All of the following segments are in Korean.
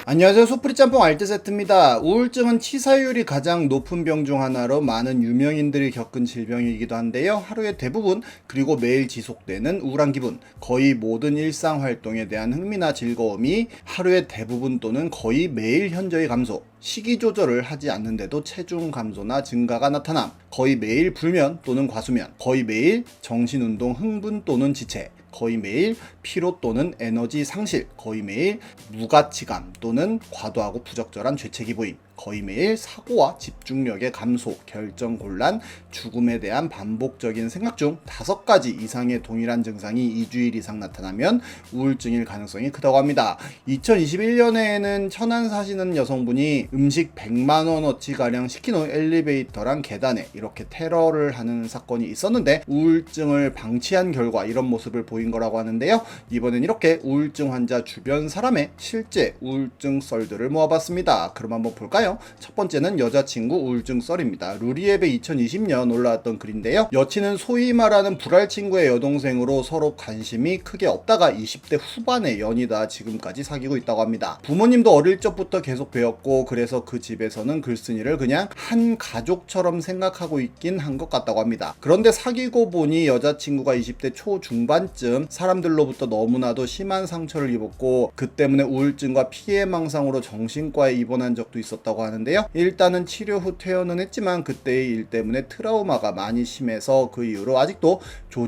안녕하세요. 소프리 짬뽕 알뜰 세트입니다. 우울증은 치사율이 가장 높은 병 중 하나로 많은 유명인들이 겪은 질병이기도 한데요. 하루의 대부분 그리고 매일 지속되는 우울한 기분, 거의 모든 일상 활동에 대한 흥미나 즐거움이 하루의 대부분 또는 거의 매일 현저히 감소, 식이 조절을 하지 않는데도 체중 감소나 증가가 나타남, 거의 매일 불면 또는 과수면, 거의 매일 정신운동 흥분 또는 지체, 거의 매일 피로 또는 에너지 상실, 거의 매일 무가치감 또는 과도하고 부적절한 죄책이 보임, 거의 매일 사고와 집중력의 감소, 결정 곤란, 죽음에 대한 반복적인 생각 중 5가지 이상의 동일한 증상이 2주일 이상 나타나면 우울증일 가능성이 크다고 합니다. 2021년에는 천안 사시는 여성분이 음식 100만원어치 가량 시킨 후 엘리베이터랑 계단에 이렇게 테러를 하는 사건이 있었는데 우울증을 방치한 결과 이런 모습을 보인 거라고 하는데요. 이번엔 이렇게 우울증 환자 주변 사람의 실제 우울증 썰들을 모아봤습니다. 그럼 한번 볼까요? 첫 번째는 여자친구 우울증 썰입니다. 루리앱에 2020년 올라왔던 글인데요. 여친은 소위 말하는 불알 친구의 여동생으로 서로 관심이 크게 없다가 20대 후반에 연이다 지금까지 사귀고 있다고 합니다. 부모님도 어릴 적부터 계속 배웠고 그래서 그 집에서는 글쓴이를 그냥 한 가족처럼 생각하고 있긴 한 것 같다고 합니다. 그런데 사귀고 보니 여자친구가 20대 초중반쯤 사람들로부터 너무나도 심한 상처를 입었고 그 때문에 우울증과 피해망상으로 정신과에 입원한 적도 있었다고 하는데요. 일단은 치료 후 퇴원은 했지만 그때의 일 때문에 트라우마가 많이 심해서 그 이후로 아직도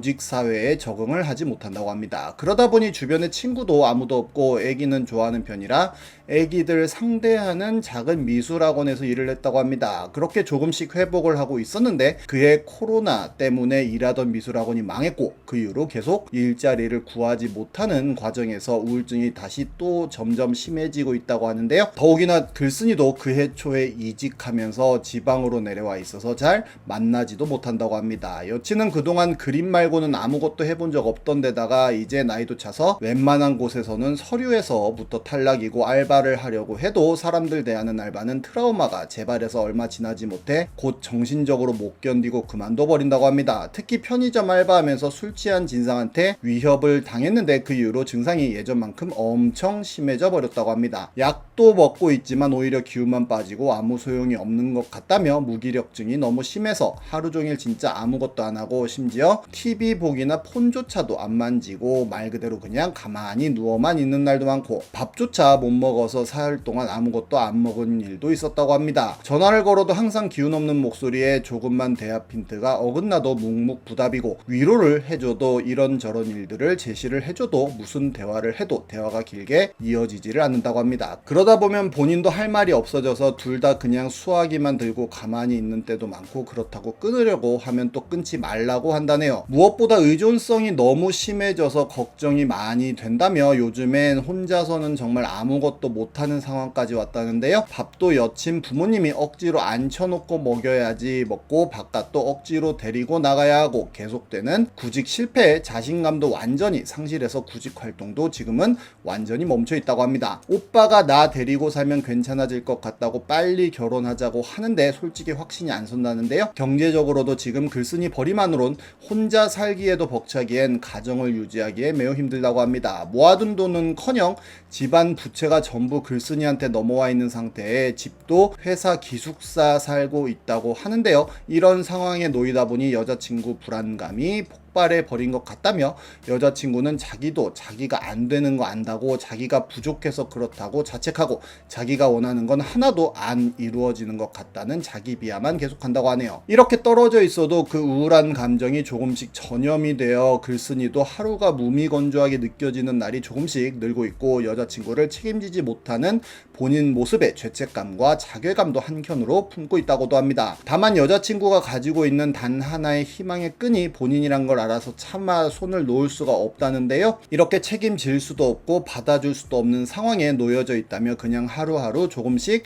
조직사회에 적응을 하지 못한다고 합니다. 그러다 보니 주변에 친구도 아무도 없고 애기는 좋아하는 편이라 애기들 상대하는 작은 미술학원에서 일을 했다고 합니다. 그렇게 조금씩 회복을 하고 있었는데 그해 코로나 때문에 일하던 미술학원이 망했고 그 이후로 계속 일자리를 구하지 못하는 과정에서 우울증이 다시 또 점점 심해지고 있다고 하는데요. 더욱이나 글쓴이도 그해 초에 이직하면서 지방으로 내려와 있어서 잘 만나지도 못한다고 합니다. 여친은 그동안 그림 말고는 아무것도 해본 적 없던 데다가 이제 나이도 차서 웬만한 곳에서는 서류에서부터 탈락이고 알바를 하려고 해도 사람들 대하는 알바는 트라우마가 재발해서 얼마 지나지 못해 곧 정신적으로 못 견디고 그만둬 버린다고 합니다. 특히 편의점 알바하면서 술 취한 진상한테 위협을 당했는데 그 이후로 증상이 예전만큼 엄청 심해져 버렸다고 합니다. 약도 먹고 있지만 오히려 기운만 빠지고 아무 소용이 없는 것 같다며 무기력증이 너무 심해서 하루 종일 진짜 아무것도 안 하고 심지어 TV 보기나 폰조차도 안 만지고 말 그대로 그냥 가만히 누워만 있는 날도 많고 밥조차 못 먹어서 사흘 동안 아무것도 안 먹은 일도 있었다고 합니다. 전화를 걸어도 항상 기운 없는 목소리에 조금만 대화 핀트가 어긋나도 묵묵부답이고 위로를 해줘도 이런저런 일들을 제시를 해줘도 무슨 대화를 해도 대화가 길게 이어지지를 않는다고 합니다. 그러다 보면 본인도 할 말이 없어져서 둘 다 그냥 수화기만 들고 가만히 있는 때도 많고 그렇다고 끊으려고 하면 또 끊지 말라고 한다네요. 무엇보다 의존성이 너무 심해져서 걱정이 많이 된다며 요즘엔 혼자서는 정말 아무것도 못하는 상황까지 왔다는데요. 밥도 여친 부모님이 억지로 앉혀놓고 먹여야지 먹고 바깥도 억지로 데리고 나가야 하고 계속되는 구직 실패에 자신감도 완전히 상실해서 구직 활동도 지금은 완전히 멈춰 있다고 합니다. 오빠가 나 데리고 살면 괜찮아질 것 같다고 빨리 결혼하자고 하는데 솔직히 확신이 안 선다는데요. 경제적으로도 지금 글쓴이 벌이만으론 혼자 살기에도 벅차기엔 가정을 유지하기에 매우 힘들다고 합니다. 모아둔 돈은커녕 집안 부채가 전부 글쓴이한테 넘어와 있는 상태에 집도 회사 기숙사 살고 있다고 하는데요. 이런 상황에 놓이다 보니 여자친구 불안감이 폭발해 버린 것 같다며 여자친구는 자기도 자기가 안 되는 거 안다고 자기가 부족해서 그렇다고 자책하고 자기가 원하는 건 하나도 안 이루어지는 것 같다는 자기 비하만 계속한다고 하네요. 이렇게 떨어져 있어도 그 우울한 감정이 조금씩 전염이 되어 글쓴이도 하루가 무미건조하게 느껴지는 날이 조금씩 늘고 있고 여자친구를 책임지지 못하는 본인 모습에 죄책감과 자괴감도 한켠으로 품고 있다고도 합니다. 다만 여자친구가 가지고 있는 단 하나의 희망의 끈이 본인이란 걸 알아서 차마 손을 놓을 수가 없다는데요. 이렇게 책임질 수도 없고 받아줄 수도 없는 상황에 놓여져 있다며 그냥 하루하루 조금씩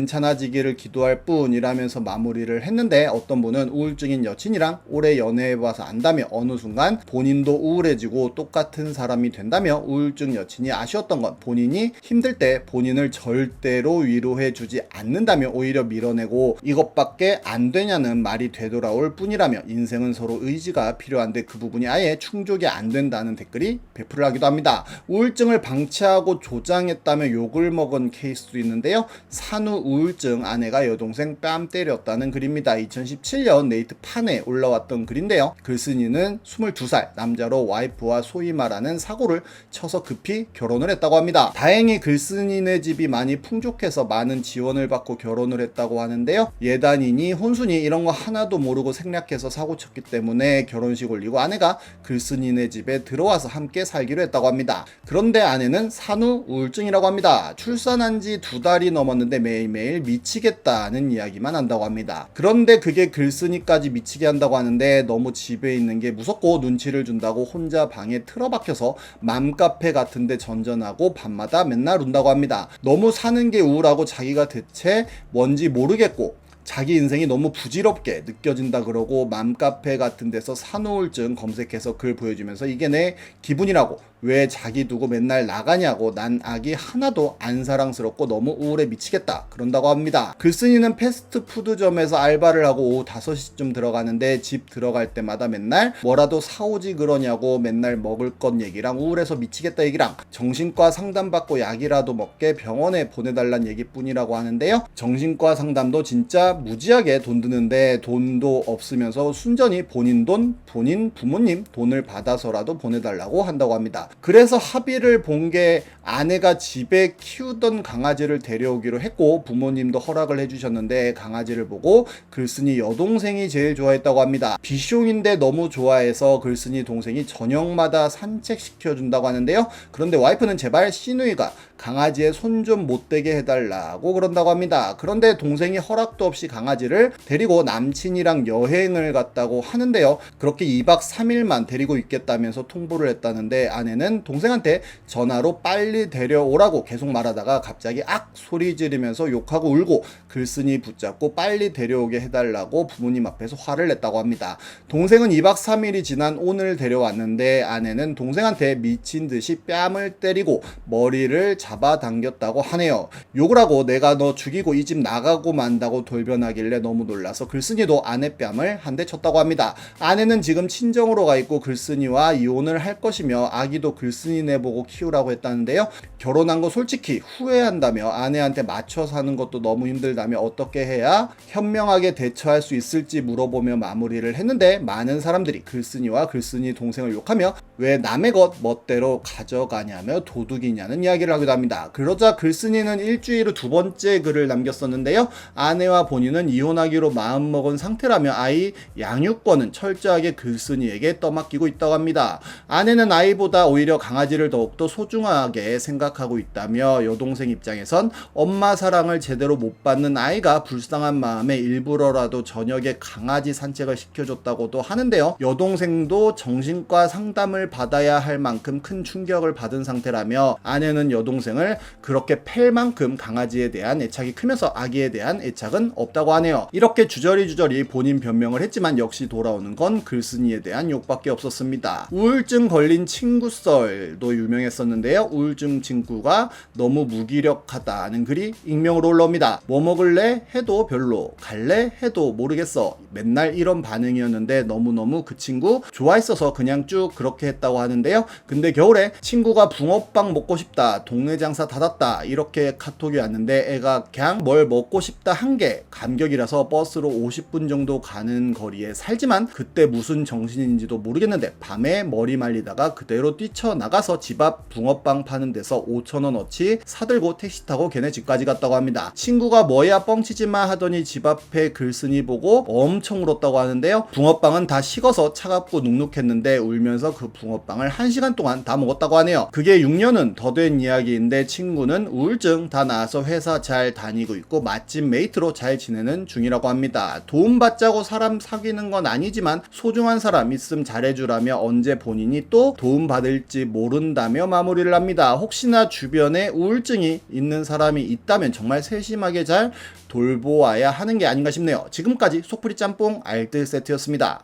괜찮아지기를 기도할 뿐이라면서 마무리를 했는데 어떤 분은 우울증인 여친이랑 오래 연애해봐서 안다며 어느 순간 본인도 우울해지고 똑같은 사람이 된다며 우울증 여친이 아쉬웠던 건 본인이 힘들 때 본인을 절대로 위로해주지 않는다며 오히려 밀어내고 이것밖에 안 되냐는 말이 되돌아올 뿐이라며 인생은 서로 의지가 필요한데 근데 그 부분이 아예 충족이 안 된다는 댓글이 배포를 하기도 합니다. 우울증을 방치하고 조장했다며 욕을 먹은 케이스도 있는데요. 산후 우울증 아내가 여동생 뺨 때렸다는 글입니다. 2017년 네이트판에 올라왔던 글인데요. 글쓴이는 22살 남자로 와이프와 소위 말하는 사고를 쳐서 급히 결혼을 했다고 합니다. 다행히 글쓴이네 집이 많이 풍족해서 많은 지원을 받고 결혼을 했다고 하는데요. 예단이니 혼순이 이런 거 하나도 모르고 생략해서 사고 쳤기 때문에 결혼식 올리고 아내가 글쓴이네 집에 들어와서 함께 살기로 했다고 합니다. 그런데 아내는 산후 우울증이라고 합니다. 출산한 지 2달이 넘었는데 매일매일 미치겠다는 이야기만 한다고 합니다. 그런데 그게 글쓴이까지 미치게 한다고 하는데 너무 집에 있는 게 무섭고 눈치를 준다고 혼자 방에 틀어박혀서 맘카페 같은데 전전하고 밤마다 맨날 운다고 합니다. 너무 사는 게 우울하고 자기가 대체 뭔지 모르겠고 자기 인생이 너무 부질없게 느껴진다 그러고 맘카페 같은 데서 산후우울증 검색해서 글 보여주면서 이게 내 기분이라고, 왜 자기 두고 맨날 나가냐고, 난 아기 하나도 안 사랑스럽고 너무 우울해 미치겠다 그런다고 합니다. 글쓴이는 패스트푸드점에서 알바를 하고 오후 5시쯤 들어가는데 집 들어갈 때마다 맨날 뭐라도 사오지 그러냐고 맨날 먹을 것 얘기랑 우울해서 미치겠다 얘기랑 정신과 상담받고 약이라도 먹게 병원에 보내달란 얘기뿐이라고 하는데요. 정신과 상담도 진짜 무지하게 돈 드는데 돈도 없으면서 순전히 본인 돈, 본인 부모님 돈을 받아서라도 보내달라고 한다고 합니다. 그래서 합의를 본 게 아내가 집에 키우던 강아지를 데려오기로 했고 부모님도 허락을 해주셨는데 강아지를 보고 글쓴이 여동생이 제일 좋아했다고 합니다. 비숑인데 너무 좋아해서 글쓴이 동생이 저녁마다 산책시켜준다고 하는데요. 그런데 와이프는 제발 시누이가 강아지에 손 좀 못 대게 해달라고 그런다고 합니다. 그런데 동생이 허락도 없이 강아지를 데리고 남친이랑 여행을 갔다고 하는데요. 그렇게 2박 3일만 데리고 있겠다면서 통보를 했다는데 아내는 동생한테 전화로 빨리 데려오라고 계속 말하다가 갑자기 악 소리 지르면서 욕하고 울고 글쓴이 붙잡고 빨리 데려오게 해달라고 부모님 앞에서 화를 냈다고 합니다. 동생은 2박 3일이 지난 오늘 데려왔는데 아내는 동생한테 미친 듯이 뺨을 때리고 머리를 잡아당겼다고 하네요. 욕을 하고 내가 너 죽이고 이 집 나가고 만다고 돌변하길래 너무 놀라서 글쓴이도 아내 뺨을 한 대 쳤다고 합니다. 아내는 지금 친정으로 가 있고 글쓴이와 이혼을 할 것이며 아기도 글쓴이네 보고 키우라고 했다는데요. 결혼한 거 솔직히 후회한다며 아내한테 맞춰 사는 것도 너무 힘들다며 어떻게 해야 현명하게 대처할 수 있을지 물어보며 마무리를 했는데 많은 사람들이 글쓴이와 글쓴이 동생을 욕하며 왜 남의 것 멋대로 가져가냐며 도둑이냐는 이야기를 하기도 합니다. 그러자 글쓴이는 일주일 후 2번째 글을 남겼었는데요. 아내와 본인은 이혼하기로 마음먹은 상태라며 아이 양육권은 철저하게 글쓴이에게 떠맡기고 있다고 합니다. 아내는 아이보다 오히려 강아지를 더욱더 소중하게 생각하고 있다며 여동생 입장에선 엄마 사랑을 제대로 못 받는 아이가 불쌍한 마음에 일부러라도 저녁에 강아지 산책을 시켜줬다고도 하는데요. 여동생도 정신과 상담을 받아야 할 만큼 큰 충격을 받은 상태라며 아내는 여동생을 그렇게 팰 만큼 강아지에 대한 애착이 크면서 아기에 대한 애착은 없다고 하네요. 이렇게 주저리 본인 변명을 했지만 역시 돌아오는 건 글쓴이에 대한 욕밖에 없었습니다. 우울증 걸린 친구 썰도 유명했었는데요. 우울증 친구가 너무 무기력하다는 글이 익명으로 올라옵니다. 뭐 먹을래? 해도 별로. 갈래? 해도 모르겠어. 맨날 이런 반응이었는데 너무너무 그 친구 좋아했어서 그냥 쭉 그렇게 했다고 하는데요. 근데 겨울에 친구가 붕어빵 먹고 싶다, 동네 장사 닫았다 이렇게 카톡이 왔는데 애가 그냥 뭘 먹고 싶다 한 게 감격이라서 버스로 50분 정도 가는 거리에 살지만 그때 무슨 정신인지도 모르겠는데 밤에 머리 말리다가 그대로 뛰쳐나가서 집 앞 붕어빵 파는 데서 5,000원어치 사들고 택시 타고 걔네 집까지 갔다고 합니다. 친구가 뭐야 뻥치지마 하더니 집 앞에 글쓴이 보고 엄청 울었다고 하는데요. 붕어빵은 다 식어서 차갑고 눅눅했는데 울면서 그 붕어빵을 1시간 동안 다 먹었다고 하네요. 그게 6년은 더 된 이야기인데 친구는 우울증 다 나아서 회사 잘 다니고 있고 맛집 메이트로 잘 지내는 중이라고 합니다. 도움받자고 사람 사귀는 건 아니지만 소중한 사람 있음 잘해주라며 언제 본인이 또 도움받을지 모른다며 마무리를 합니다. 혹시나 주변에 우울증이 있는 사람이 있다면 정말 세심하게 잘 돌보아야 하는 게 아닌가 싶네요. 지금까지 속풀이 짬뽕 알뜰 세트였습니다.